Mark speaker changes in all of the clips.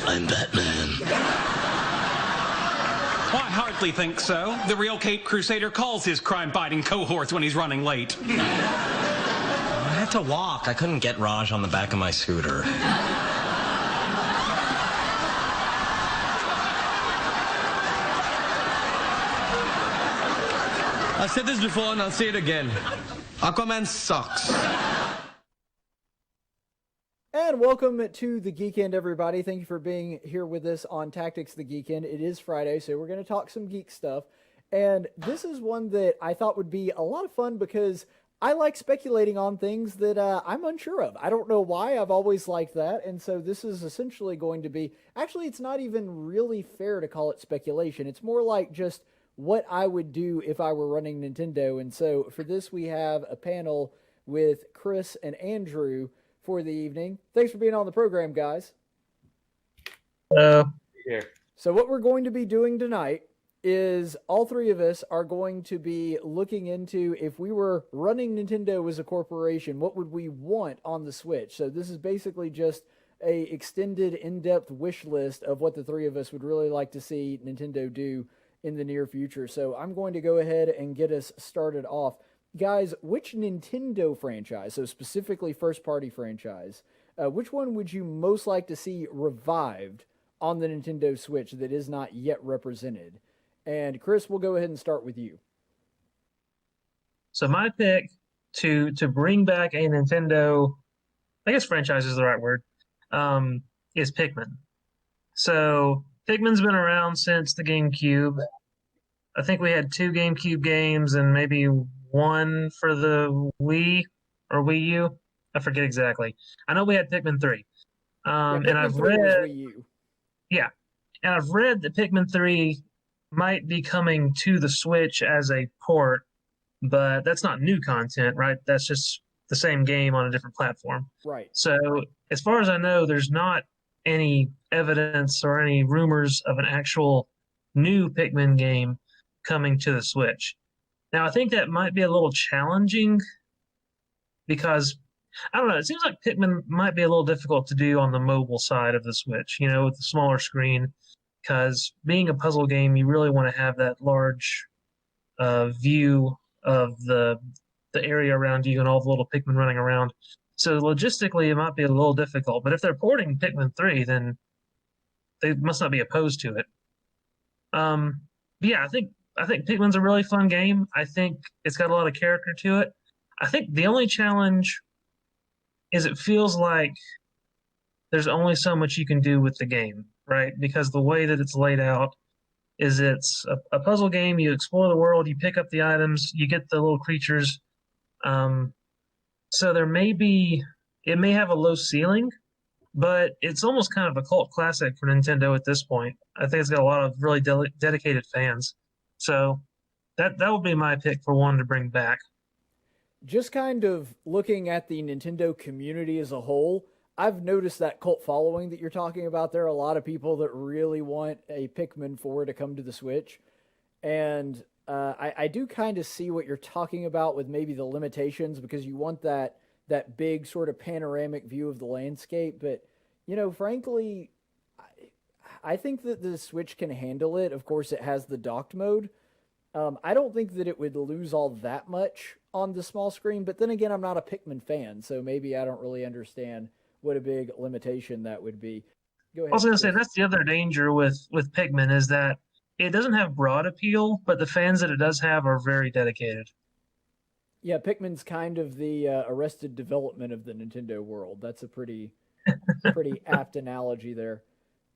Speaker 1: I'm Batman.
Speaker 2: Well, I hardly think so. The real Cape Crusader calls his crime-fighting cohorts when he's running late.
Speaker 3: I had to walk. I couldn't get Raj on the back of my scooter.
Speaker 4: I said this before and I'll say it again. Aquaman sucks.
Speaker 5: And welcome to the Geekend, everybody. Thank you for being here with us on Tactics the Geekend. It is Friday, so we're going to talk some geek stuff. And this is one that I thought would be a lot of fun because I like speculating on things that I'm unsure of. I don't know why. I've always liked that. And so this is essentially going to be... Actually, it's not even really fair to call it speculation. It's more like just what I would do if I were running Nintendo. And so for this, we have a panel with Chris and Andrew for the evening. Thanks for being on the program, guys.
Speaker 6: Here.
Speaker 5: So what we're going to be doing tonight is all three of us are going to be looking into, if we were running Nintendo as a corporation, what would we want on the Switch? So this is basically just a extended, in-depth wish list of what the three of us would really like to see Nintendo do in the near future. So I'm going to go ahead and get us started off. Guys, which Nintendo franchise, so specifically first-party franchise, which one would you most like to see revived on the Nintendo Switch that is not yet represented? And Chris, we'll go ahead and start with you.
Speaker 6: So my pick to bring back a Nintendo, I guess franchise is the right word, is Pikmin. So Pikmin's been around since the GameCube. I think we had 2 GameCube games and maybe one for the Wii or Wii U. I forget exactly. I know we had Pikmin 3.
Speaker 5: Pikmin
Speaker 6: and I've
Speaker 5: 3 was
Speaker 6: read,
Speaker 5: Wii U.
Speaker 6: yeah, and I've read that Pikmin 3 might be coming to the Switch as a port, but that's not new content, right? That's just the same game on a different platform.
Speaker 5: Right.
Speaker 6: So as far as I know, there's not any evidence or any rumors of an actual new Pikmin game coming to the Switch. Now, I think that might be a little challenging because, I don't know, it seems like Pikmin might be a little difficult to do on the mobile side of the Switch, you know, with the smaller screen, because being a puzzle game, you really want to have that large view of the area around you and all the little Pikmin running around. So logistically, it might be a little difficult. But if they're porting Pikmin 3, then they must not be opposed to it. Yeah, I think Pikmin's a really fun game. I think it's got a lot of character to it. I think the only challenge is it feels like there's only so much you can do with the game, right? Because the way that it's laid out is it's a puzzle game. You explore the world, you pick up the items, you get the little creatures. So it may have a low ceiling, but it's almost kind of a cult classic for Nintendo at this point. I think it's got a lot of really dedicated fans. So that would be my pick for one to bring back.
Speaker 5: Just kind of looking at the Nintendo community as a whole, I've noticed that cult following that you're talking about. There are a lot of people that really want a Pikmin 4 to come to the Switch. And I do kind of see what you're talking about with maybe the limitations, because you want that big sort of panoramic view of the landscape. But, you know, frankly, I think that the Switch can handle it. Of course, it has the docked mode. I don't think that it would lose all that much on the small screen. But then again, I'm not a Pikmin fan, so maybe I don't really understand what a big limitation that would be. Go ahead.
Speaker 6: I was going to say, that's the other danger with Pikmin, is that it doesn't have broad appeal, but the fans that it does have are very dedicated.
Speaker 5: Yeah, Pikmin's kind of the Arrested Development of the Nintendo world. That's a pretty apt analogy there.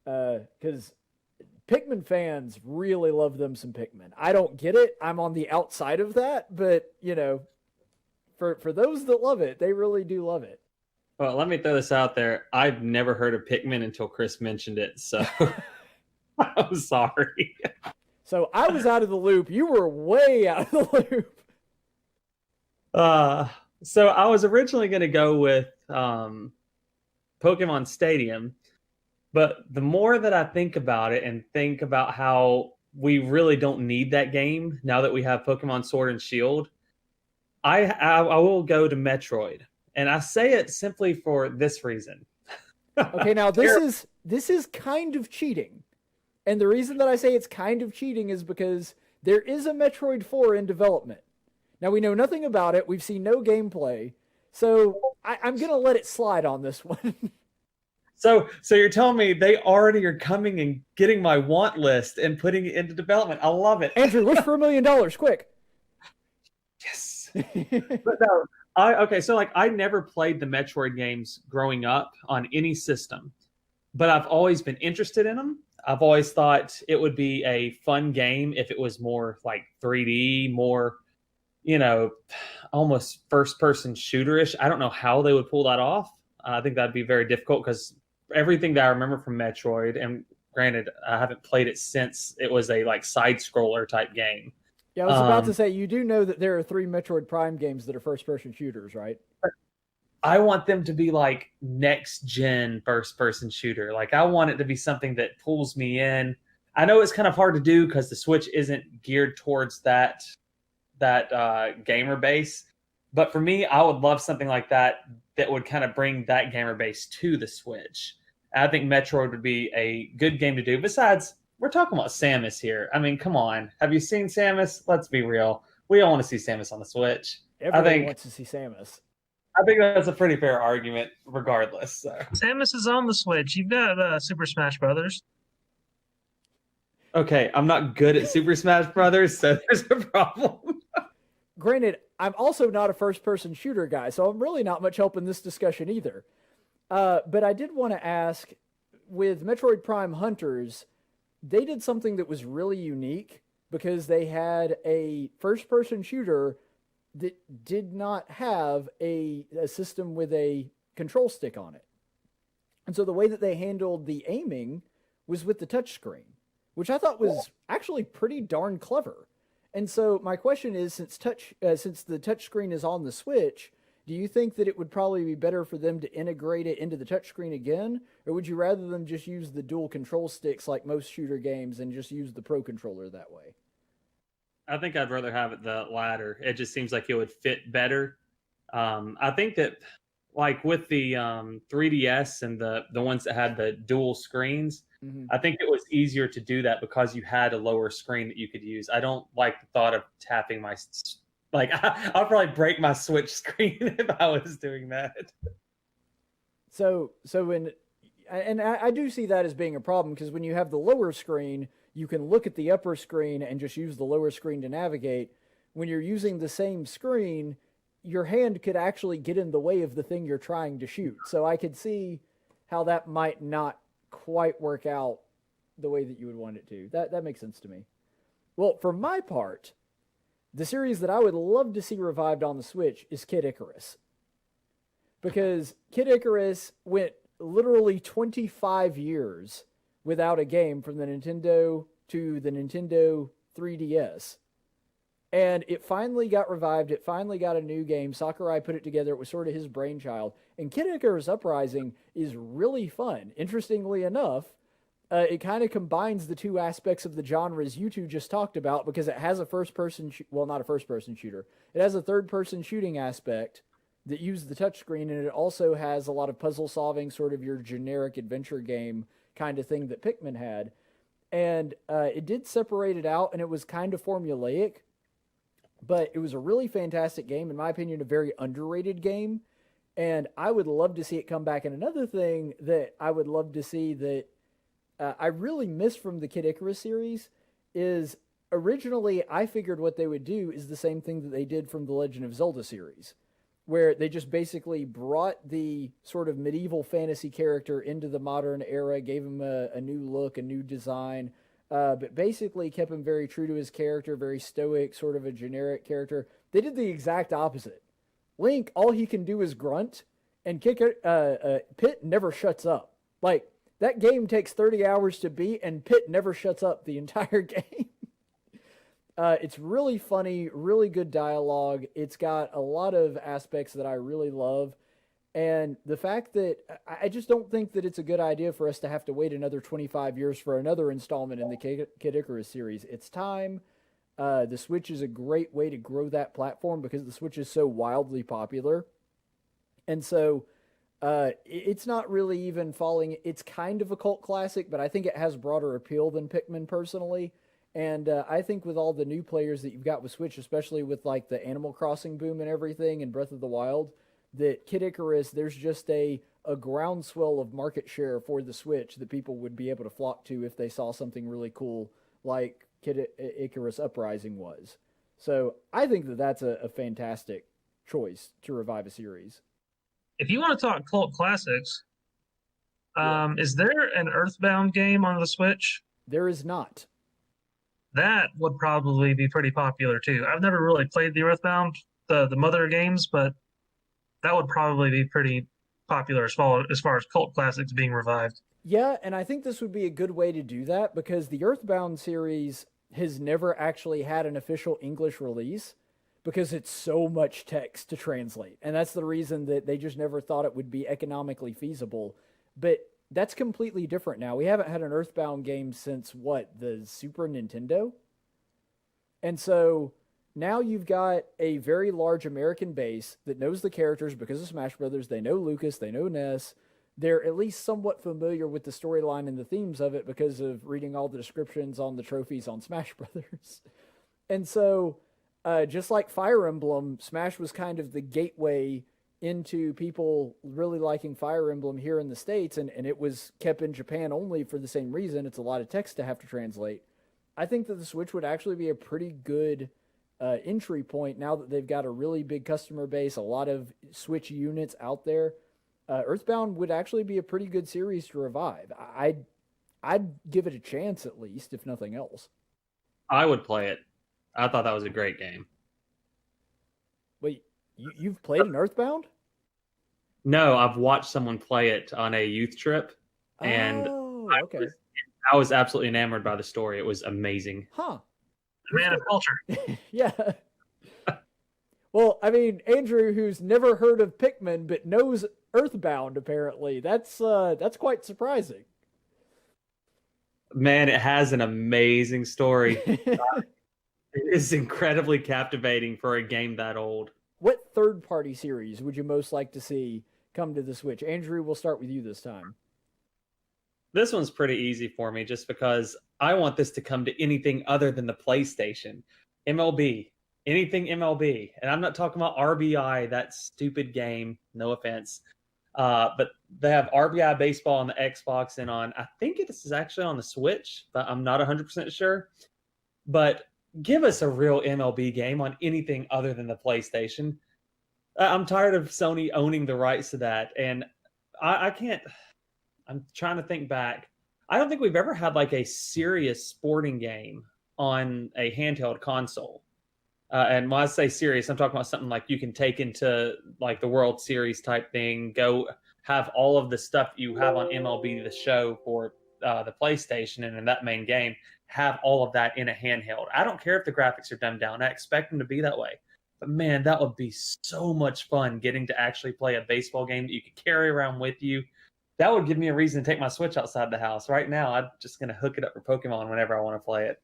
Speaker 5: Because Pikmin fans really love them some Pikmin. I don't get it. I'm on the outside of that, but, you know, for those that love it, they really do love it.
Speaker 7: Well, let me throw this out there. I've never heard of Pikmin until Chris mentioned it, so I'm sorry.
Speaker 5: So I was out of the loop. You were way out of the loop.
Speaker 7: So I was originally going to go with Pokemon Stadium, but the more that I think about it and think about how we really don't need that game now that we have Pokemon Sword and Shield, I will go to Metroid. And I say it simply for this reason.
Speaker 5: Okay, now this is kind of cheating. And the reason that I say it's kind of cheating is because there is a Metroid 4 in development. Now, we know nothing about it. We've seen no gameplay. So I'm going to let it slide on this one.
Speaker 7: So you're telling me they already are coming and getting my want list and putting it into development. I love it.
Speaker 5: Andrew, wish for $1 million, quick.
Speaker 7: Yes. But no, so like I never played the Metroid games growing up on any system, but I've always been interested in them. I've always thought it would be a fun game if it was more like 3D, more, almost first-person shooterish. I don't know how they would pull that off. I think that'd be very difficult because everything that I remember from Metroid, and granted, I haven't played it since it was a like side-scroller type game.
Speaker 5: Yeah, I was about to say, you do know that there are 3 Metroid Prime games that are first-person shooters, right?
Speaker 7: I want them to be like next-gen first-person shooter. Like, I want it to be something that pulls me in. I know it's kind of hard to do because the Switch isn't geared towards that gamer base. But for me, I would love something like that would kind of bring that gamer base to the Switch. I think Metroid would be a good game to do. Besides, we're talking about Samus here. I mean, come on. Have you seen Samus? Let's be real. We all want to see Samus on the Switch.
Speaker 5: Everybody wants to see Samus.
Speaker 7: I think that's a pretty fair argument, regardless. So.
Speaker 6: Samus is on the Switch. You've got Super Smash Brothers.
Speaker 7: Okay, I'm not good at Super Smash Brothers, so there's a problem.
Speaker 5: Granted, I'm also not a first-person shooter guy, so I'm really not much help in this discussion either. But I did want to ask, with Metroid Prime Hunters, they did something that was really unique because they had a first-person shooter that did not have a system with a control stick on it. And so the way that they handled the aiming was with the touchscreen, which I thought was actually pretty darn clever. And so my question is, since the touchscreen is on the Switch, do you think that it would probably be better for them to integrate it into the touchscreen again? Or would you rather them just use the dual control sticks like most shooter games and just use the Pro Controller that way?
Speaker 7: I think I'd rather have it the latter. It just seems like it would fit better. I think that like with the 3DS and the ones that had the dual screens, I think it was easier to do that because you had a lower screen that you could use. I don't like the thought of tapping my... I'll probably break my Switch screen if I was doing that.
Speaker 5: I do see that as being a problem because when you have the lower screen, you can look at the upper screen and just use the lower screen to navigate. When you're using the same screen, your hand could actually get in the way of the thing you're trying to shoot. So I could see how that might not quite work out the way that you would want it to. That makes sense to me. Well, for my part, the series that I would love to see revived on the Switch is Kid Icarus. Because Kid Icarus went literally 25 years without a game from the Nintendo to the Nintendo 3DS. And it finally got revived. It finally got a new game. Sakurai put it together. It was sort of his brainchild. And Kid Icarus Uprising is really fun. Interestingly enough, it kind of combines the two aspects of the genres you two just talked about because it has a first-person... well, not a first-person shooter. It has a third-person shooting aspect that uses the touchscreen, and it also has a lot of puzzle-solving, sort of your generic adventure game kind of thing that Pikmin had. And it did separate it out, and it was kind of formulaic. But it was a really fantastic game, in my opinion, a very underrated game. And I would love to see it come back. And another thing that I would love to see that I really miss from the Kid Icarus series is originally I figured what they would do is the same thing that they did from the Legend of Zelda series, where they just basically brought the sort of medieval fantasy character into the modern era, gave him a new look, a new design, but basically kept him very true to his character, very stoic, sort of a generic character. They did the exact opposite. Link, all he can do is grunt, and Pit never shuts up. Like, that game takes 30 hours to beat, and Pit never shuts up the entire game. It's really funny, really good dialogue. It's got a lot of aspects that I really love. And the fact that I just don't think that it's a good idea for us to have to wait another 25 years for another installment in the Kid Icarus series. It's time. The Switch is a great way to grow that platform because the Switch is so wildly popular. And so It's not really even falling. It's kind of a cult classic, but I think it has broader appeal than Pikmin personally. And I think with all the new players that you've got with Switch, especially with like the Animal Crossing boom and everything and Breath of the Wild, that Kid Icarus, there's just a groundswell of market share for the Switch that people would be able to flock to if they saw something really cool like Icarus Uprising was. So I think that that's a fantastic choice to revive a series.
Speaker 6: If you want to talk cult classics,
Speaker 5: Yeah.
Speaker 6: is there an Earthbound game on the Switch?
Speaker 5: There is not.
Speaker 6: That would probably be pretty popular too. I've never really played the Earthbound, the mother games, but that would probably be pretty popular as far as cult classics being revived.
Speaker 5: Yeah, and I think this would be a good way to do that because the Earthbound series has never actually had an official English release because it's so much text to translate. And that's the reason that they just never thought it would be economically feasible. But that's completely different now. We haven't had an Earthbound game since what, the Super Nintendo? And so now you've got a very large American base that knows the characters because of Smash Brothers. They know Lucas, they know Ness. They're at least somewhat familiar with the storyline and the themes of it because of reading all the descriptions on the trophies on Smash Brothers. And so, just like Fire Emblem, Smash was kind of the gateway into people really liking Fire Emblem here in the States, and it was kept in Japan only for the same reason. It's a lot of text to have to translate. I think that the Switch would actually be a pretty good entry point now that they've got a really big customer base, a lot of Switch units out there. Earthbound would actually be a pretty good series to revive. I'd give it a chance at least, if nothing else.
Speaker 7: I would play it. I thought that was a great game.
Speaker 5: Wait, you've played an Earthbound?
Speaker 7: No, I've watched someone play it on a youth trip, and
Speaker 5: okay.
Speaker 7: I was absolutely enamored by the story. It was amazing.
Speaker 5: Huh.
Speaker 6: Man of culture.
Speaker 5: Yeah. Well, I mean, Andrew, who's never heard of Pikmin but knows Earthbound, apparently, that's quite surprising.
Speaker 7: Man, it has an amazing story. It is incredibly captivating for a game that old.
Speaker 5: What third-party series would you most like to see come to the Switch? Andrew, we'll start with you this time.
Speaker 7: This one's pretty easy for me just because I want this to come to anything other than the PlayStation. MLB. Anything MLB. And I'm not talking about RBI, that stupid game. No offense. But they have RBI baseball on the Xbox and on, I think it is actually on the Switch, but I'm not 100% sure. But give us a real MLB game on anything other than the PlayStation. I'm tired of Sony owning the rights to that. And I can't, I'm trying to think back. I don't think we've ever had like a serious sporting game on a handheld console. And when I say serious, I'm talking about something like you can take into like the World Series type thing, go have all of the stuff you have on MLB The Show for the PlayStation and in that main game, have all of that in a handheld. I don't care if the graphics are dumbed down. I expect them to be that way. But man, that would be so much fun getting to actually play a baseball game that you could carry around with you. That would give me a reason to take my Switch outside the house. Right now, I'm just going to hook it up for Pokemon whenever I want to play it.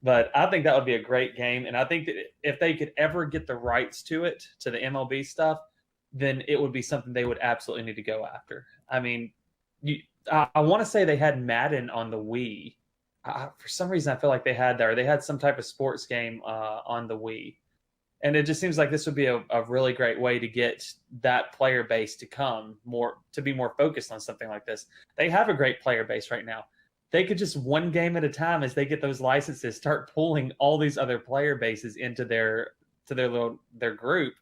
Speaker 7: But I think that would be a great game. And I think that if they could ever get the rights to it, to the MLB stuff, then it would be something they would absolutely need to go after. I mean, I want to say they had Madden on the Wii. For some reason, I feel like they had some type of sports game on the Wii. And it just seems like this would be a really great way to get that player base to be more focused on something like this. They have a great player base right now. They could just one game at a time as they get those licenses, start pulling all these other player bases into their group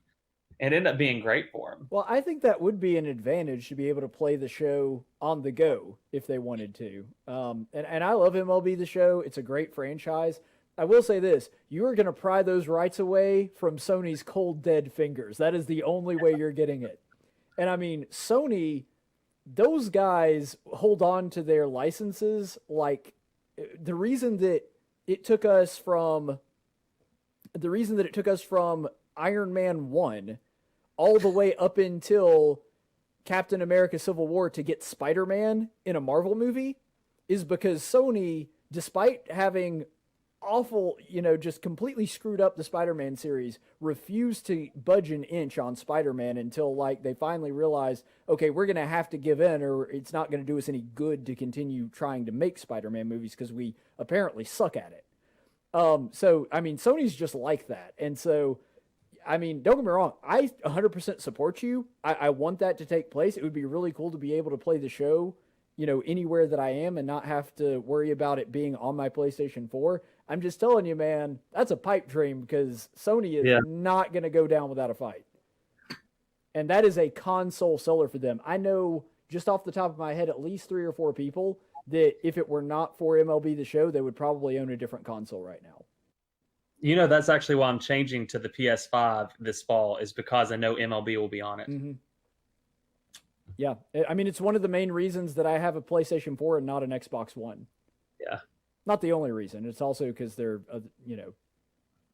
Speaker 7: and end up being great for them.
Speaker 5: Well, I think that would be an advantage to be able to play the show on the go if they wanted to. And I love MLB The Show. It's a great franchise. I will say this, you are going to pry those rights away from Sony's cold, dead fingers. That is the only way you're getting it. And I mean, Sony, those guys hold on to their licenses. Like the reason that it took us from Iron Man 1 all the way up until Captain America Civil War to get Spider-Man in a Marvel movie is because Sony, despite having awful, just completely screwed up the Spider-Man series, refused to budge an inch on Spider-Man until like they finally realized, okay, we're going to have to give in or it's not going to do us any good to continue trying to make Spider-Man movies because we apparently suck at it. So, I mean, Sony's just like that. And so, I mean, don't get me wrong. I 100% support you. I want that to take place. It would be really cool to be able to play the show, anywhere that I am and not have to worry about it being on my PlayStation 4. I'm just telling you, man, that's a pipe dream because Sony is not going to go down without a fight. And that is a console seller for them. I know just off the top of my head at least 3 or 4 people that if it were not for MLB The Show, they would probably own a different console right now.
Speaker 7: That's actually why I'm changing to the PS5 this fall, is because I know MLB will be on it.
Speaker 5: Mm-hmm. Yeah. I mean, it's one of the main reasons that I have a PlayStation 4 and not an Xbox One.
Speaker 7: Yeah. Not
Speaker 5: the only reason. It's also because they're,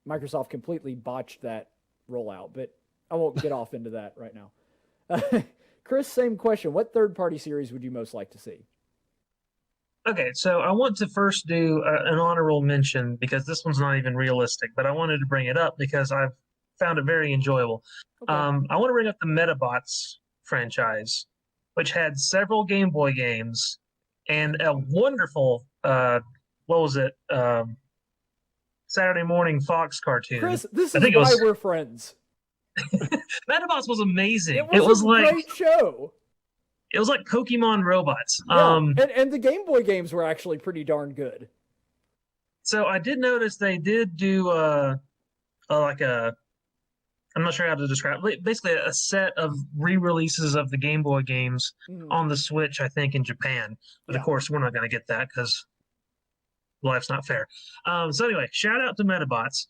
Speaker 5: Microsoft completely botched that rollout, but I won't get off into that right now. Chris, same question. What third-party series would you most like to see?
Speaker 6: Okay, so I want to first do an honorable mention because this one's not even realistic, but I wanted to bring it up because I've found it very enjoyable. Okay. I want to bring up the Metabots franchise, which had several Game Boy games and a wonderful, Saturday morning Fox cartoon.
Speaker 5: Chris, this is why we're friends.
Speaker 6: Metabots was amazing.
Speaker 5: It was a great show.
Speaker 6: It was like Pokemon robots.
Speaker 5: Yeah, and the Game Boy games were actually pretty darn good.
Speaker 6: So I did notice they did do I'm not sure how to describe it. Basically a set of re-releases of the Game Boy games on the Switch, I think, in Japan. But of course, we're not going to get that because life's not fair. So anyway, shout out to Metabots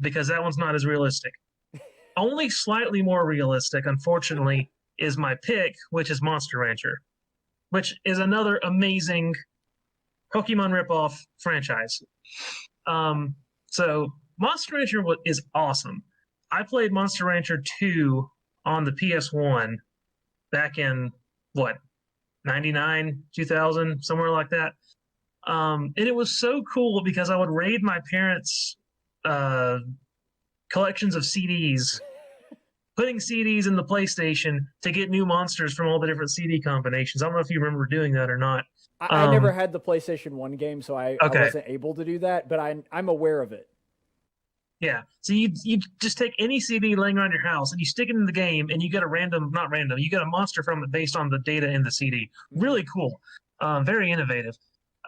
Speaker 6: because that one's not as realistic. Only slightly more realistic, unfortunately, is my pick, which is Monster Rancher, which is another amazing Pokemon ripoff franchise. So Monster Rancher is awesome. I played Monster Rancher 2 on the PS1 back in, 99, 2000, somewhere like that. And it was so cool because I would raid my parents' collections of CDs, putting CDs in the PlayStation to get new monsters from all the different CD combinations. I don't know if you remember doing that or not.
Speaker 5: I never had the PlayStation 1 game, so I wasn't able to do that, but I'm aware of it.
Speaker 6: Yeah. So you just take any CD laying around your house and you stick it in the game and you get you get a monster from it based on the data in the CD. Really cool. Very innovative.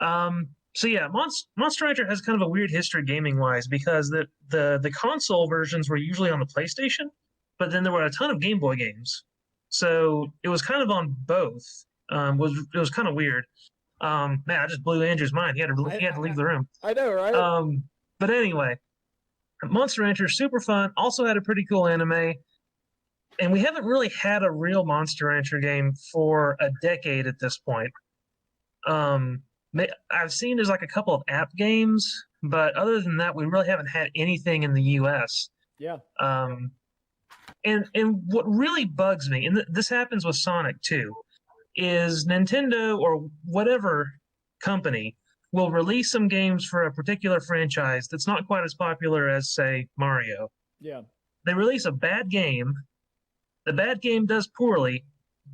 Speaker 6: So yeah, Monster Rancher has kind of a weird history gaming-wise because the console versions were usually on the PlayStation, but then there were a ton of Game Boy games. So it was kind of on both. It was kind of weird. Man, I just blew Andrew's mind. He had to leave the room.
Speaker 5: I know, right?
Speaker 6: But anyway, Monster Rancher, super fun. Also had a pretty cool anime. And we haven't really had a real Monster Rancher game for a decade at this point. I've seen there's like a couple of app games, but other than that, we really haven't had anything in the U.S.
Speaker 5: Yeah.
Speaker 6: And what really bugs me, and this happens with Sonic too, is Nintendo or whatever company will release some games for a particular franchise that's not quite as popular as, say, Mario.
Speaker 5: Yeah.
Speaker 6: They release a bad game. The bad game does poorly,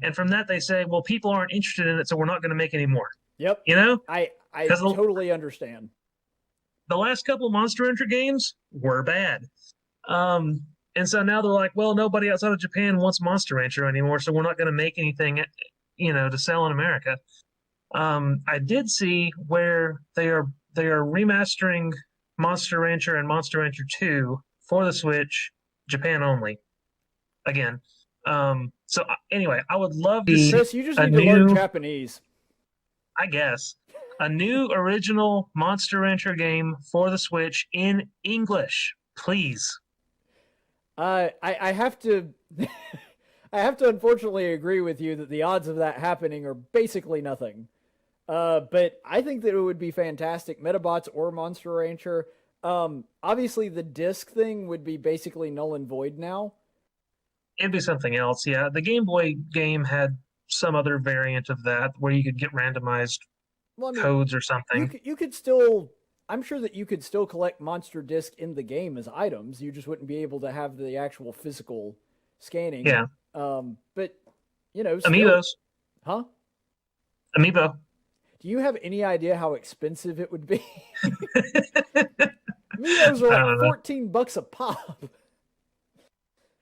Speaker 6: and from that they say, well, people aren't interested in it, so we're not going to make any more.
Speaker 5: Yep.
Speaker 6: You know?
Speaker 5: I totally understand.
Speaker 6: The last couple Monster Rancher games were bad. And so now they're like, well, nobody outside of Japan wants Monster Rancher anymore, so we're not going to make anything, to sell in America. I did see where they are remastering Monster Rancher and Monster Rancher 2 for the Switch, Japan only. Again. So anyway, I would love to see
Speaker 5: Chris, you just need to learn Japanese.
Speaker 6: I guess. A new original Monster Rancher game for the Switch in English, please.
Speaker 5: I have to I have to unfortunately agree with you that the odds of that happening are basically nothing. But I think that it would be fantastic, Metabots or Monster Rancher. Obviously the disc thing would be basically null and void now.
Speaker 6: It'd be something else, yeah. The Game Boy game had some other variant of that where you could get randomized codes or something.
Speaker 5: You could still I'm sure that you could still collect monster disc in the game as items. You just wouldn't be able to have the actual physical scanning.
Speaker 6: Yeah.
Speaker 5: But still,
Speaker 6: Amiibos.
Speaker 5: huh?
Speaker 6: Amiibo.
Speaker 5: Do you have any idea how expensive it would be? Amiibos are like $14 a pop.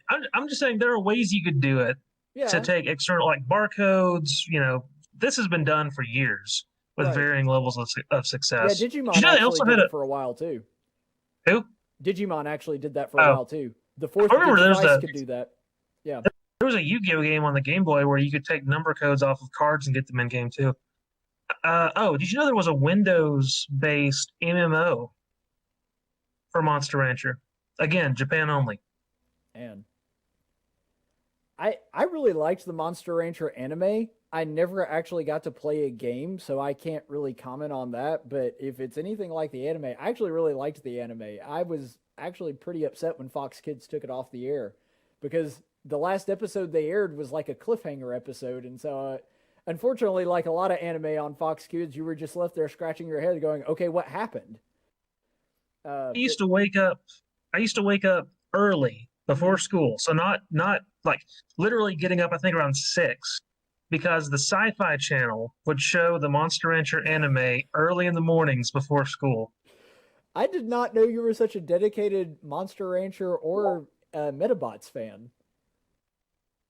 Speaker 6: I'm just saying there are ways you could do it to take external like barcodes. This has been done for years with varying levels of success.
Speaker 5: Yeah, Digimon actually did it for a while too.
Speaker 6: Who?
Speaker 5: Digimon actually did that for a while too. The fourth device could do that. Yeah.
Speaker 6: There was a Yu-Gi-Oh game on the Game Boy where you could take number codes off of cards and get them in game too. Did you know there was a Windows-based MMO for Monster Rancher? Again, Japan only.
Speaker 5: And I really liked the Monster Rancher anime. I never actually got to play a game, so I can't really comment on that. But if it's anything like the anime, I actually really liked the anime. I was actually pretty upset when Fox Kids took it off the air because the last episode they aired was like a cliffhanger episode. And so, unfortunately, like a lot of anime on Fox Kids, you were just left there scratching your head going, okay, what happened?
Speaker 6: I used to wake up early before school. So not like literally getting up, I think around 6, because the Sci-Fi Channel would show the Monster Rancher anime early in the mornings before school.
Speaker 5: I did not know you were such a dedicated Monster Rancher or Metabots fan.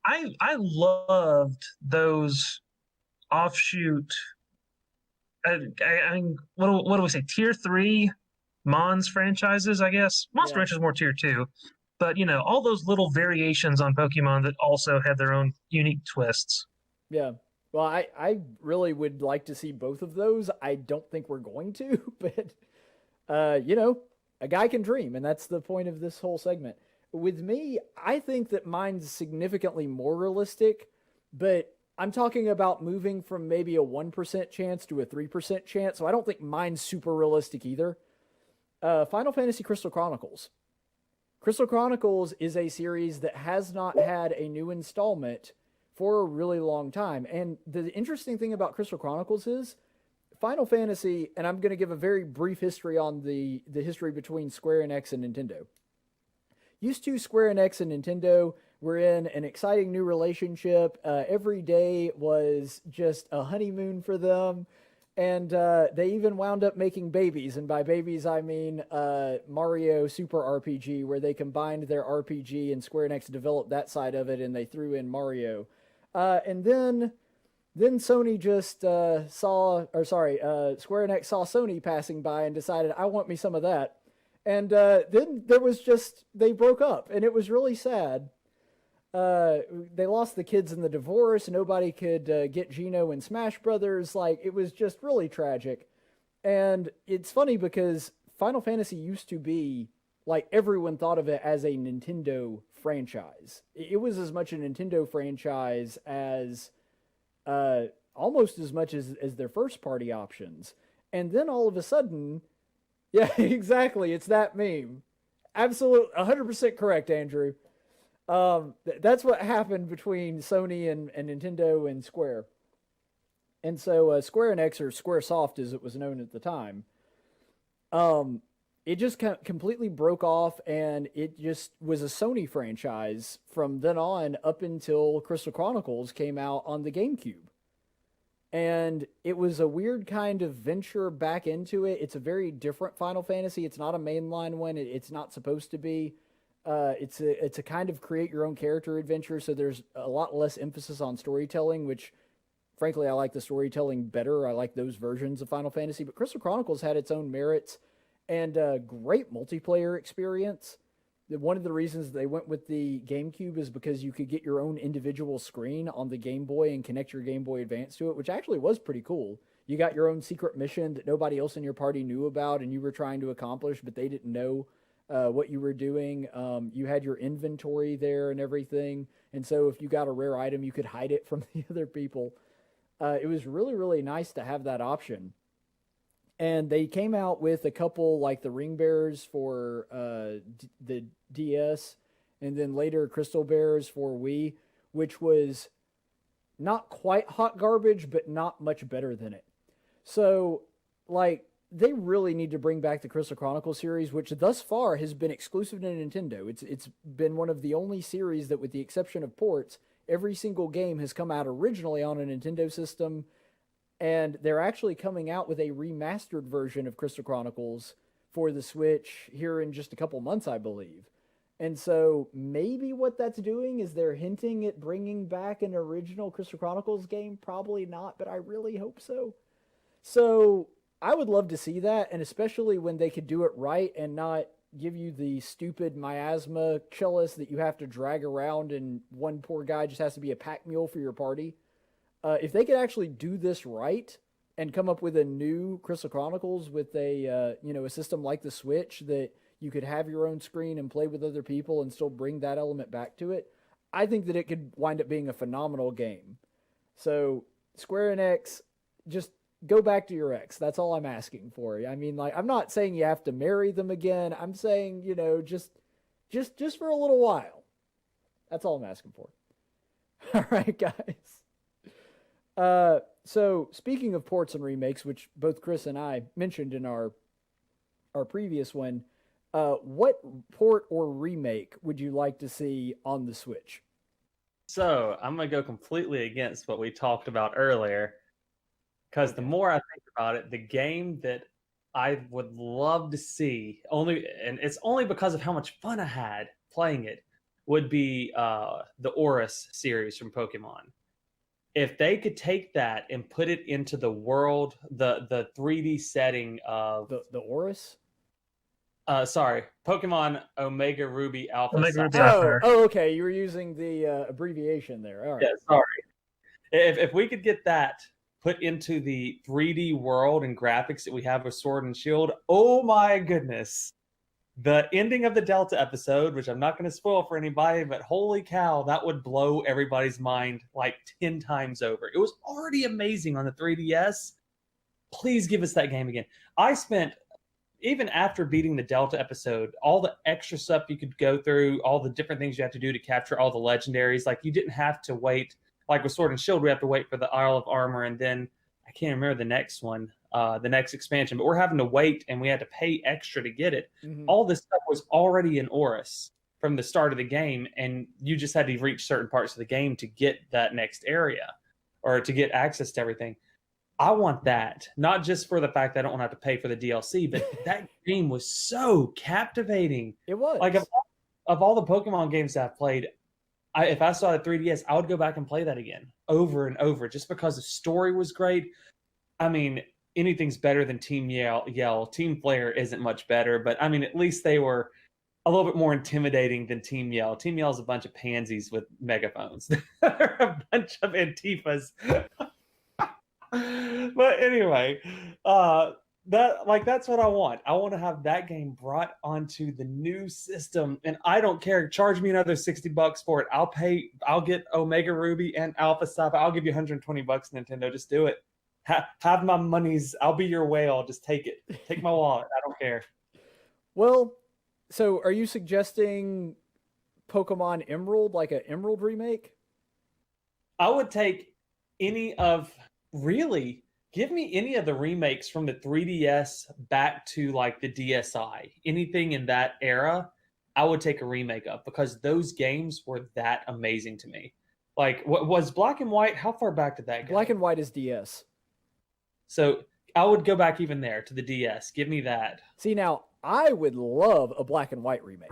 Speaker 6: I loved those offshoot. I mean, what do we say? Tier 3 Mons franchises, I guess. Monster Rancher is more tier 2, but all those little variations on Pokemon that also had their own unique twists.
Speaker 5: Yeah. Well, I really would like to see both of those. I don't think we're going to, but a guy can dream, and that's the point of this whole segment. With me, I think that mine's significantly more realistic, but I'm talking about moving from maybe a 1% chance to a 3% chance, so I don't think mine's super realistic either. Final Fantasy Crystal Chronicles. Crystal Chronicles is a series that has not had a new installment for a really long time, and the interesting thing about Crystal Chronicles is Final Fantasy, and I'm going to give a very brief history on the history between Square Enix and Nintendo. Used to, Square Enix and Nintendo were in an exciting new relationship. Every day was just a honeymoon for them. And they even wound up making babies. And by babies, I mean Mario Super RPG, where they combined their RPG and Square Enix developed that side of it, and they threw in Mario. And then Sony just Square Enix saw Sony passing by and decided, I want me some of that. And then there was they broke up, and it was really sad. They lost the kids in the divorce. Nobody could get Gino in Smash Brothers. Like, it was just really tragic. And it's funny because Final Fantasy used to be, like, everyone thought of it as a Nintendo franchise. It was as much a Nintendo franchise as, almost as much as their first party options. And then all of a sudden, yeah, exactly. It's that meme. Absolute, 100% correct, Andrew. That's what happened between Sony and Nintendo and Square. And so Square Enix, or Squaresoft as it was known at the time, it just completely broke off, and it just was a Sony franchise from then on up until Crystal Chronicles came out on the GameCube. And it was a weird kind of venture back into it. It's a very different Final Fantasy. It's not a mainline one. It's not supposed to be. It's a kind of create your own character adventure, so there's a lot less emphasis on storytelling, which, frankly, I like the storytelling better. I like those versions of Final Fantasy. But Crystal Chronicles had its own merits and a great multiplayer experience. One of the reasons they went with the GameCube is because you could get your own individual screen on the Game Boy and connect your Game Boy Advance to it, which actually was pretty cool. You got your own secret mission that nobody else in your party knew about and you were trying to accomplish, but they didn't know what you were doing. You had your inventory there and everything. And so if you got a rare item, you could hide it from the other people. It was really, really nice to have that option. And they came out with a couple, like the Ring Bears for the DS, and then later Crystal Bears for Wii, which was not quite hot garbage, but not much better than it. So, like, they really need to bring back the Crystal Chronicles series, which thus far has been exclusive to Nintendo. It's been one of the only series that, with the exception of ports, every single game has come out originally on a Nintendo system, and they're actually coming out with a remastered version of Crystal Chronicles for the Switch here in just a couple months, I believe. And so maybe what that's doing is they're hinting at bringing back an original Crystal Chronicles game. Probably not, but I really hope so. So I would love to see that, and especially when they could do it right and not give you the stupid miasma chalice that you have to drag around and one poor guy just has to be a pack mule for your party. If they could actually do this right and come up with a new Crystal Chronicles with a system like the Switch that you could have your own screen and play with other people and still bring that element back to it, I think that it could wind up being a phenomenal game. So Square Enix, just go back to your ex. That's all I'm asking for. I mean, like, I'm not saying you have to marry them again. I'm saying, just for a little while. That's all I'm asking for. All right, guys. So speaking of ports and remakes, which both Chris and I mentioned in our previous one, what port or remake would you like to see on the Switch?
Speaker 7: So I'm going to go completely against what we talked about earlier, because the more I think about it, the game that I would love to see, and it's only because of how much fun I had playing it, would be the Oris series from Pokemon. If they could take that and put it into the world, the 3D setting of
Speaker 5: the Oris?
Speaker 7: Sorry, Pokemon Omega Ruby Alpha.
Speaker 6: Omega Ruby Alpha.
Speaker 5: Oh, okay. You were using the abbreviation there. All right.
Speaker 7: Yeah, sorry. If we could get that put into the 3D world and graphics that we have with Sword and Shield, oh my goodness. The ending of the Delta episode, which I'm not going to spoil for anybody, but holy cow, that would blow everybody's mind like 10 times over. It was already amazing on the 3DS. Please give us that game again. I spent, even after beating the Delta episode, all the extra stuff you could go through, all the different things you have to do to capture all the legendaries. Like, you didn't have to wait. Like with Sword and Shield, we have to wait for the Isle of Armor, and then I can't remember the next one, the next expansion, but we're having to wait and we had to pay extra to get it. Mm-hmm. All this stuff was already in Oris from the start of the game, and you just had to reach certain parts of the game to get that next area or to get access to everything. I want that, not just for the fact that I don't have to pay for the DLC, but that game was so captivating.
Speaker 5: It was.
Speaker 7: Like, of all the Pokemon games I've played, if I saw a 3DS, I would go back and play that again over and over just because the story was great. I mean, anything's better than Team Yell. Team Flare isn't much better, but I mean, at least they were a little bit more intimidating than Team Yell. Team Yell is a bunch of pansies with megaphones. They're a bunch of Antifas. But anyway, that's what I want. I want to have that game brought onto the new system, and I don't care. Charge me another $60 for it. I'll pay. I'll get Omega Ruby and Alpha Sapphire. I'll give you $120, Nintendo. Just do it. Have my monies. I'll be your whale. Just take it. Take my wallet. I don't care.
Speaker 5: Well, so are you suggesting Pokemon Emerald, like an Emerald remake?
Speaker 7: I would take give me any of the remakes from the 3DS back to like the DSi. Anything in that era, I would take a remake of, because those games were that amazing to me. Like, what was Black and White? How far back did that go?
Speaker 5: Black and White is DS.
Speaker 7: So I would go back even there to the DS. Give me that.
Speaker 5: See, now I would love a Black and White remake.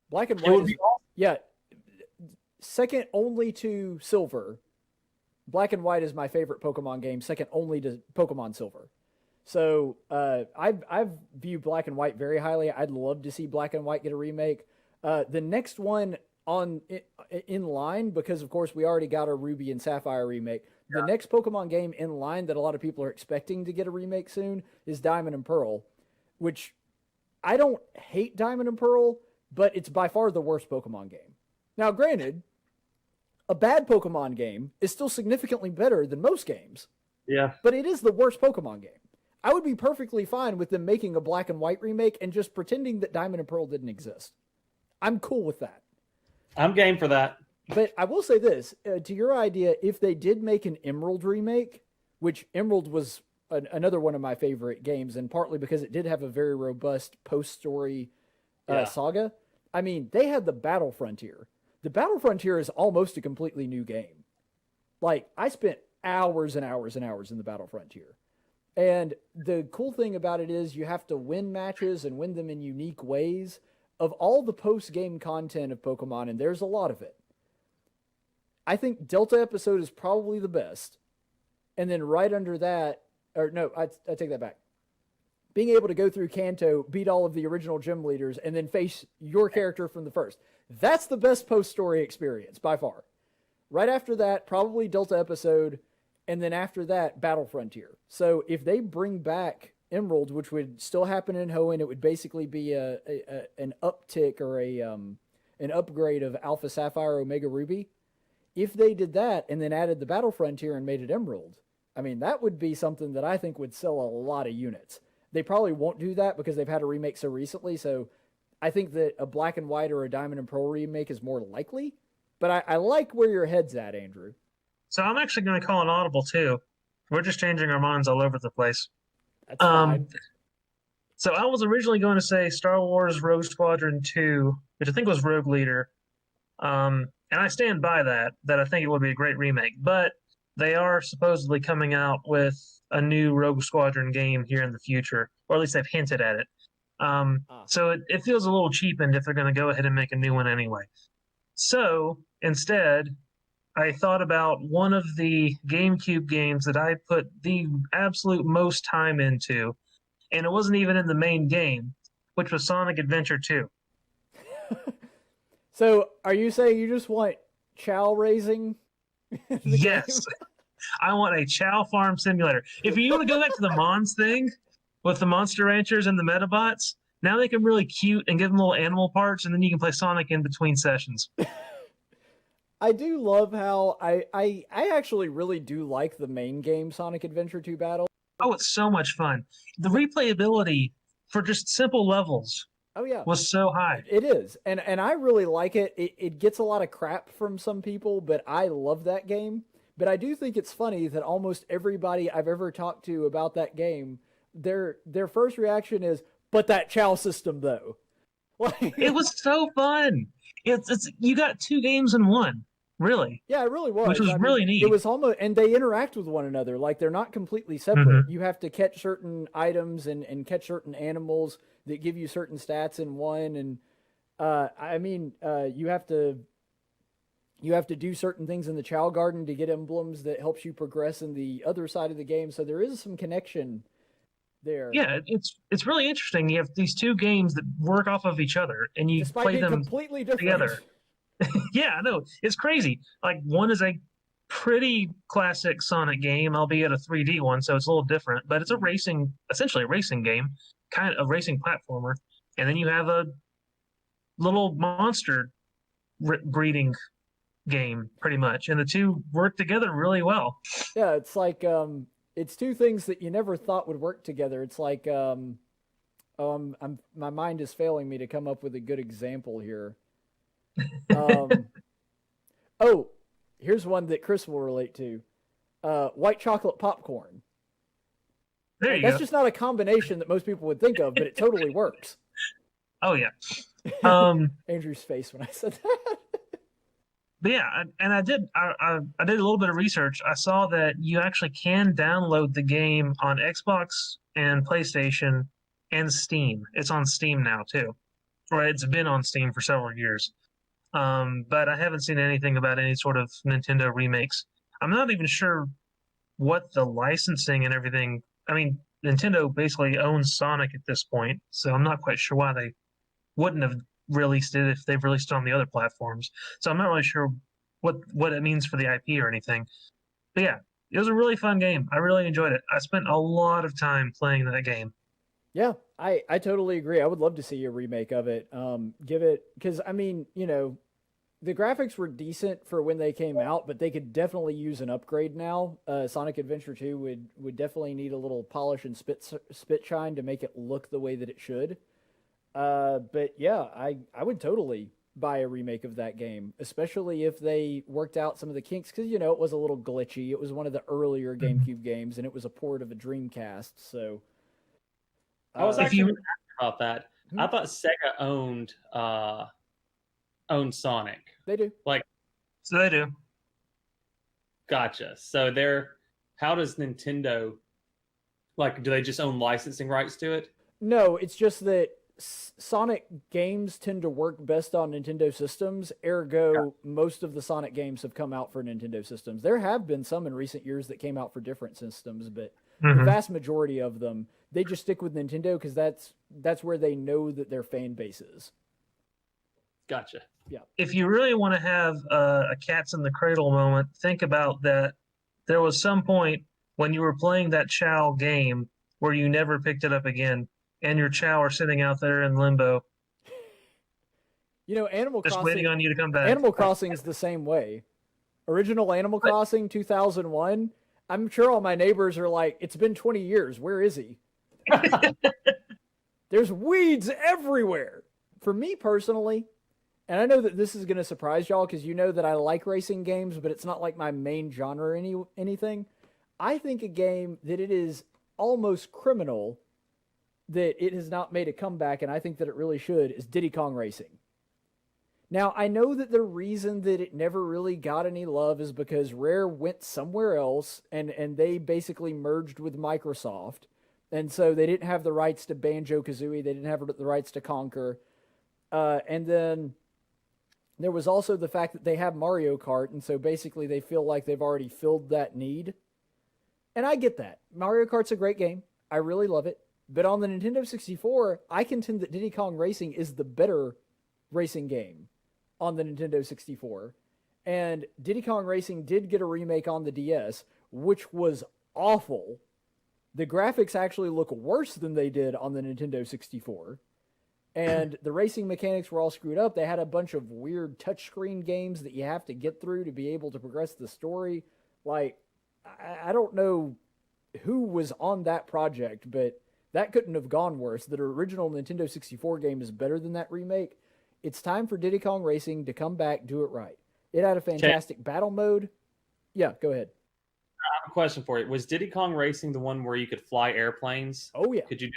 Speaker 5: Black and White
Speaker 7: would be awesome.
Speaker 5: Yeah, second only to Silver. Black and White is my favorite Pokemon game, second only to Pokemon Silver. So I view Black and White very highly. I'd love to see Black and White get a remake. The next one in line, because of course we already got a Ruby and Sapphire remake. The next Pokemon game in line that a lot of people are expecting to get a remake soon is Diamond and Pearl, which I don't hate Diamond and Pearl, but it's by far the worst Pokemon game. Now, granted, a bad Pokemon game is still significantly better than most games.
Speaker 7: Yeah.
Speaker 5: But it is the worst Pokemon game. I would be perfectly fine with them making a Black and White remake and just pretending that Diamond and Pearl didn't exist. I'm cool with that.
Speaker 7: I'm game for that.
Speaker 5: But I will say this, to your idea, if they did make an Emerald remake, which Emerald was another one of my favorite games, and partly because it did have a very robust post-story saga. I mean, they had the Battle Frontier. The Battle Frontier is almost a completely new game. Like, I spent hours and hours and hours in the Battle Frontier. And the cool thing about it is you have to win matches and win them in unique ways. Of all the post-game content of Pokemon, and there's a lot of it, I think Delta Episode is probably the best. And then right under that, or no, I take that back. Being able to go through Kanto, beat all of the original gym leaders, and then face your character from the first. That's the best post-story experience, by far. Right after that, probably Delta Episode, and then after that, Battle Frontier. So if they bring back Emerald, which would still happen in Hoenn, it would basically be an uptick or an upgrade of Alpha Sapphire, Omega Ruby. If they did that and then added the Battle Frontier and made it Emerald, I mean, that would be something that I think would sell a lot of units. They probably won't do that because they've had a remake so recently, so I think that a Black and White or a Diamond and Pearl remake is more likely. But I like where your head's at, Andrew.
Speaker 6: So I'm actually going to call an audible too. We're just changing our minds all over the place.
Speaker 5: That's fine.
Speaker 6: So I was originally going to say Star Wars Rogue Squadron 2, which I think was Rogue Leader. And I stand by that I think it would be a great remake. But they are supposedly coming out with a new Rogue Squadron game here in the future, or at least they've hinted at it. So it feels a little cheapened if they're going to go ahead and make a new one anyway. So instead, I thought about one of the GameCube games that I put the absolute most time into, and it wasn't even in the main game, which was Sonic Adventure 2.
Speaker 5: So are you saying you just want chow raising?
Speaker 6: Yes. I want a Chow Farm Simulator. If you want to go back to the Mons thing with the Monster Ranchers and the Metabots, now they can really cute and give them little animal parts, and then you can play Sonic in between sessions.
Speaker 5: I do love how I actually really do like the main game, Sonic Adventure 2 Battle.
Speaker 6: Oh, it's so much fun. The replayability for just simple levels was so high.
Speaker 5: It is. And I really like it. It gets a lot of crap from some people, but I love that game. But I do think it's funny that almost everybody I've ever talked to about that game, their first reaction is, but that chow system though.
Speaker 6: It was so fun. It's you got two games in one, really.
Speaker 5: Yeah, it really was.
Speaker 6: Which was really neat.
Speaker 5: It was almost, and they interact with one another. Like, they're not completely separate.
Speaker 6: Mm-hmm.
Speaker 5: You have to catch certain items and catch certain animals that give you certain stats in one. And you have to do certain things in the Chow Garden to get emblems that helps you progress in the other side of the game. So there is some connection there.
Speaker 6: Yeah, it's really interesting. You have these two games that work off of each other, and you
Speaker 5: Despite
Speaker 6: play
Speaker 5: being
Speaker 6: them
Speaker 5: completely different
Speaker 6: together. Yeah, I know. It's crazy. Like, one is a pretty classic Sonic game, albeit a 3D one, so it's a little different. But it's essentially a racing game, kind of a racing platformer. And then you have a little monster breeding game, pretty much. And the two work together really well.
Speaker 5: Yeah, it's like it's two things that you never thought would work together. It's like my mind is failing me to come up with a good example here. Here's one that Chris will relate to. White chocolate popcorn.
Speaker 6: There you
Speaker 5: That's
Speaker 6: go.
Speaker 5: just not a combination that most people would think of, but it totally works.
Speaker 6: Oh, yeah.
Speaker 5: Andrew's face when I said that.
Speaker 6: But yeah, and I did a little bit of research. I saw that you actually can download the game on Xbox and PlayStation and Steam. It's on Steam now too, or it's been on Steam for several years. But I haven't seen anything about any sort of Nintendo remakes. I'm not even sure what the licensing and everything. I mean, Nintendo basically owns Sonic at this point, so I'm not quite sure why they wouldn't have released it if they've released it on the other platforms. So I'm not really sure what it means for the IP or anything. But yeah, it was a really fun game. I really enjoyed it. I spent a lot of time playing that game.
Speaker 5: Yeah, I totally agree. I would love to see a remake of it. Because I mean, the graphics were decent for when they came out, but they could definitely use an upgrade now. Sonic Adventure 2 would definitely need a little polish and spit shine to make it look the way that it should. But yeah, I would totally by a remake of that game, especially if they worked out some of the kinks, because it was a little glitchy. It was one of the earlier GameCube games, and it was a port of a Dreamcast. So
Speaker 7: I was actually
Speaker 6: you-
Speaker 7: gonna ask about that. I thought Sega owned Sonic.
Speaker 5: they do.
Speaker 6: So they do.
Speaker 7: Gotcha. So how does Nintendo, do they just own licensing rights to it?
Speaker 5: No, it's just that Sonic games tend to work best on Nintendo systems. Ergo, most of the Sonic games have come out for Nintendo systems. There have been some in recent years that came out for different systems, but the vast majority of them, they just stick with Nintendo because that's where they know that their fan base is.
Speaker 7: Gotcha.
Speaker 6: If you really want to have a cats in the cradle moment, think about that. There was some point when you were playing that Chow game where you never picked it up again, and your Chow are sitting out there in limbo,
Speaker 5: Animal
Speaker 6: just
Speaker 5: Crossing.
Speaker 6: waiting on you to come back.
Speaker 5: Animal Crossing's the same way. Original Animal Crossing 2001. I'm sure all my neighbors are like, it's been 20 years. Where is he? There's weeds everywhere. For me personally, and I know that this is going to surprise y'all because you know that I like racing games, but it's not like my main genre or anything. I think a game that it is almost criminal that it has not made a comeback, and I think that it really should, is Diddy Kong Racing. Now, I know that the reason that it never really got any love is because Rare went somewhere else, and they basically merged with Microsoft, and so they didn't have the rights to Banjo-Kazooie, they didn't have the rights to Conquer, and then there was also the fact that they have Mario Kart, and so basically they feel like they've already filled that need. And I get that. Mario Kart's a great game. I really love it. But on the Nintendo 64, I contend that Diddy Kong Racing is the better racing game on the Nintendo 64. And Diddy Kong Racing did get a remake on the DS, which was awful. The graphics actually look worse than they did on the Nintendo 64. And the racing mechanics were all screwed up. They had a bunch of weird touchscreen games that you have to get through to be able to progress the story. I don't know who was on that project, but that couldn't have gone worse. The original Nintendo 64 game is better than that remake. It's time for Diddy Kong Racing to come back, do it right. It had a fantastic battle mode. Yeah, go ahead.
Speaker 7: I have a question for you. Was Diddy Kong Racing the one where you could fly airplanes?
Speaker 5: Oh, yeah.
Speaker 7: Could you do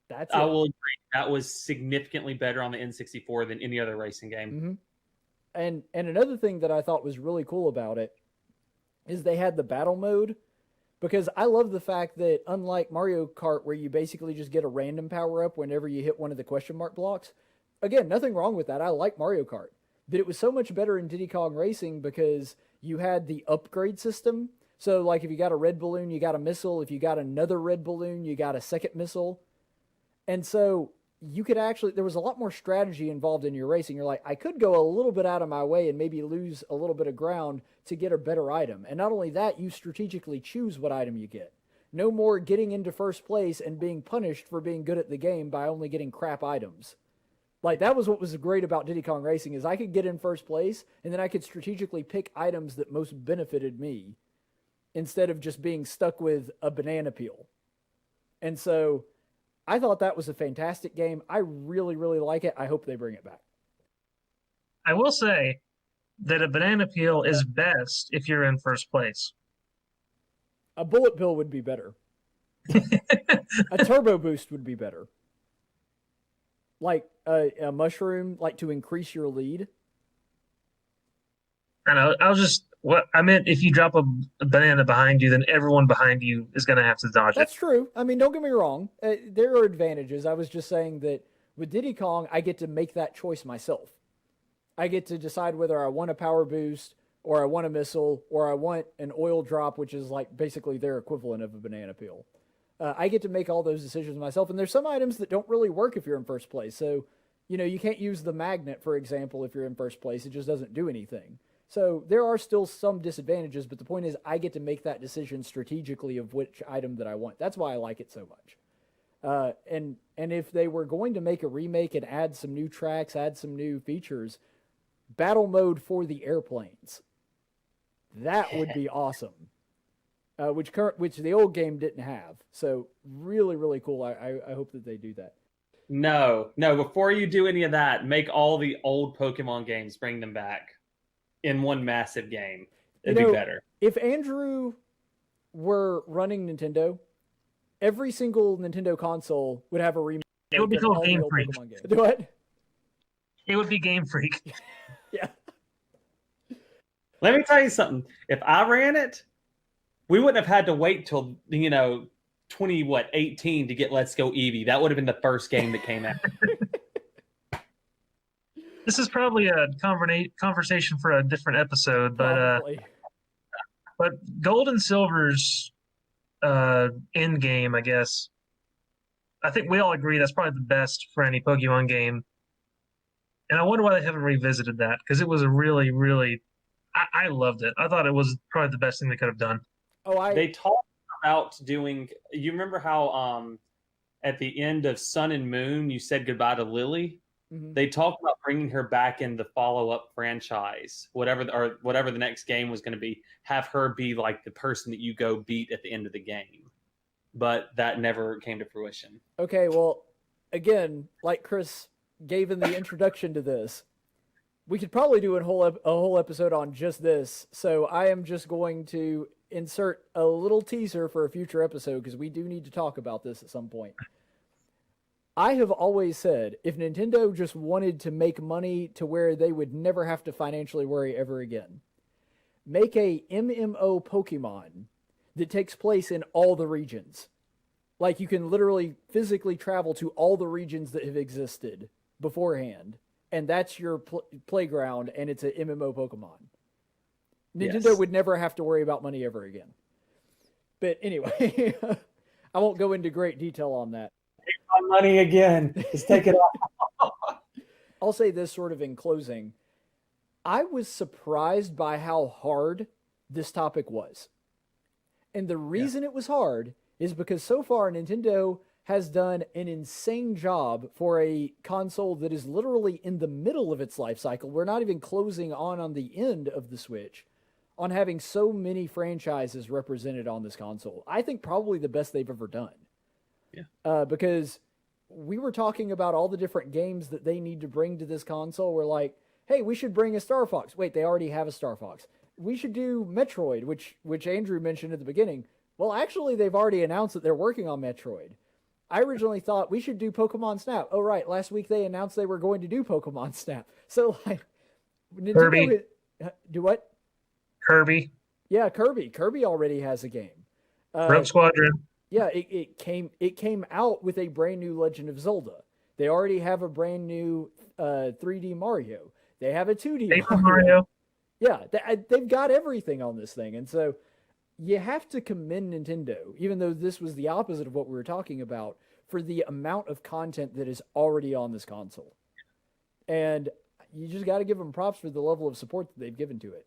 Speaker 7: that?
Speaker 5: That's
Speaker 7: I
Speaker 5: it.
Speaker 7: will agree. That was significantly better on the N64 than any other racing game.
Speaker 5: And another thing that I thought was really cool about it is they had the battle mode, because I love the fact that unlike Mario Kart where you basically just get a random power up whenever you hit one of the question mark blocks, again, nothing wrong with that. I like Mario Kart, but it was so much better in Diddy Kong Racing because you had the upgrade system. So like if you got a red balloon, you got a missile. If you got another red balloon, you got a second missile. And so you could actually, there was a lot more strategy involved in your racing. You're like, I could go a little bit out of my way and maybe lose a little bit of ground to get a better item. And not only that, you strategically choose what item you get. No more getting into first place and being punished for being good at the game by only getting crap items. Like, that was what was great about Diddy Kong Racing, is I could get in first place, and then I could strategically pick items that most benefited me, instead of just being stuck with a banana peel. And so I thought that was a fantastic game. I really, really like it. I hope they bring it back.
Speaker 6: I will say that a banana peel is best if you're in first place.
Speaker 5: A bullet bill would be better. A turbo boost would be better. Like a mushroom, like to increase your lead.
Speaker 6: I know. What I meant, if you drop a banana behind you, then everyone behind you is going to have to dodge
Speaker 5: That's
Speaker 6: it.
Speaker 5: true. I mean, don't get me wrong. There are advantages. I was just saying that with Diddy Kong, I get to make that choice myself. I get to decide whether I want a power boost, or I want a missile, or I want an oil drop, which is like basically their equivalent of a banana peel. I get to make all those decisions myself, and there's some items that don't really work if you're in first place. So, you can't use the magnet, for example, if you're in first place. It just doesn't do anything. So there are still some disadvantages, but the point is I get to make that decision strategically of which item that I want. That's why I like it so much. And if they were going to make a remake and add some new tracks, add some new features, battle mode for the airplanes, that would be awesome. Which the old game didn't have. So really, really cool. I hope that they do that.
Speaker 7: No. Before you do any of that, make all the old Pokemon games, bring them back in one massive game. It'd be better.
Speaker 5: If Andrew were running Nintendo, every single Nintendo console would have a remake.
Speaker 6: It would be
Speaker 5: of
Speaker 6: called
Speaker 5: all
Speaker 6: Game
Speaker 5: the old
Speaker 6: Freak.
Speaker 5: Pokemon games. Do what?
Speaker 6: It would be Game Freak.
Speaker 5: Yeah.
Speaker 7: Let me tell you something. If I ran it, we wouldn't have had to wait till 2018 to get Let's Go Eevee. That would have been the first game that came out.
Speaker 6: This is probably a conversation for a different episode,
Speaker 5: Probably.
Speaker 6: but Gold and Silver's end game, I guess. I think we all agree that's probably the best for any Pokemon game. And I wonder why they haven't revisited that, because it was a really, really... I loved it. I thought it was probably the best thing they could have done.
Speaker 7: They talked about doing... You remember how at the end of Sun and Moon, you said goodbye to Lily? Mm-hmm. They talked about bringing her back in the follow-up franchise, whatever the next game was going to be. Have her be like the person that you go beat at the end of the game. But that never came to fruition.
Speaker 5: Okay, well, again, like Chris gave in the introduction to this, we could probably do a whole episode on just this. So I am just going to insert a little teaser for a future episode because we do need to talk about this at some point. I have always said if Nintendo just wanted to make money to where they would never have to financially worry ever again, make a MMO Pokemon that takes place in all the regions. Like you can literally physically travel to all the regions that have existed beforehand, and that's your playground, and it's an MMO Pokemon. Nintendo would never have to worry about money ever again. But anyway, I won't go into great detail on that.
Speaker 7: Take my money again. Just take it off.
Speaker 5: I'll say this sort of in closing. I was surprised by how hard this topic was. And the reason it was hard is because so far Nintendo has done an insane job for a console that is literally in the middle of its life cycle. We're not even closing on the end of the Switch, on having so many franchises represented on this console. I think probably the best they've ever done. Yeah. Because we were talking about all the different games that they need to bring to this console. We're like, hey, we should bring a Star Fox. Wait, they already have a Star Fox. We should do Metroid, which Andrew mentioned at the beginning. Well, actually, they've already announced that they're working on Metroid. I originally thought we should do Pokemon Snap. Oh, right. Last week they announced they were going to do Pokemon Snap. So, like, Nintendo
Speaker 6: Kirby.
Speaker 5: Do what?
Speaker 6: Kirby.
Speaker 5: Yeah, Kirby. Kirby already has a game.
Speaker 6: Rogue Squadron.
Speaker 5: Yeah, it came out with a brand new Legend of Zelda. They already have a brand new 3D Mario. They have a 2D
Speaker 6: Paper Mario.
Speaker 5: Yeah, they've got everything on this thing. And so you have to commend Nintendo, even though this was the opposite of what we were talking about, for the amount of content that is already on this console. And you just got to give them props for the level of support that they've given to it.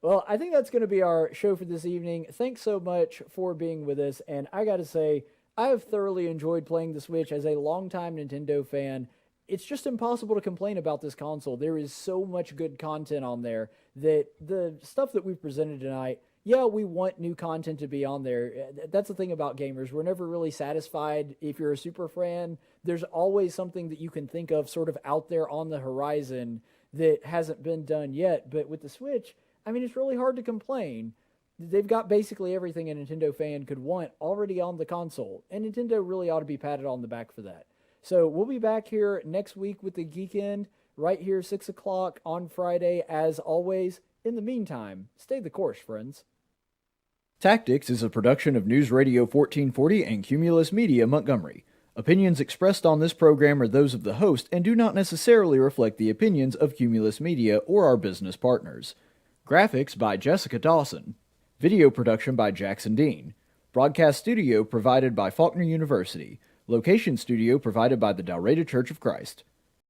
Speaker 5: Well, I think that's going to be our show for this evening. Thanks so much for being with us. And I got to say, I have thoroughly enjoyed playing the Switch as a longtime Nintendo fan. It's just impossible to complain about this console. There is so much good content on there that the stuff that we've presented tonight, yeah, we want new content to be on there. That's the thing about gamers. We're never really satisfied. If you're a super fan, there's always something that you can think of sort of out there on the horizon that hasn't been done yet. But with the Switch, I mean, it's really hard to complain. They've got basically everything a Nintendo fan could want already on the console, and Nintendo really ought to be patted on the back for that. So we'll be back here next week with the Geekend, right here 6 o'clock on Friday, as always. In the meantime, stay the course, friends. Tactics is a production of News Radio 1440 and Cumulus Media Montgomery. Opinions expressed on this program are those of the host and do not necessarily reflect the opinions of Cumulus Media or our business partners. Graphics by Jessica Dawson. Video production by Jackson Dean. Broadcast studio provided by Faulkner University. Location studio provided by the Dalreda Church of Christ.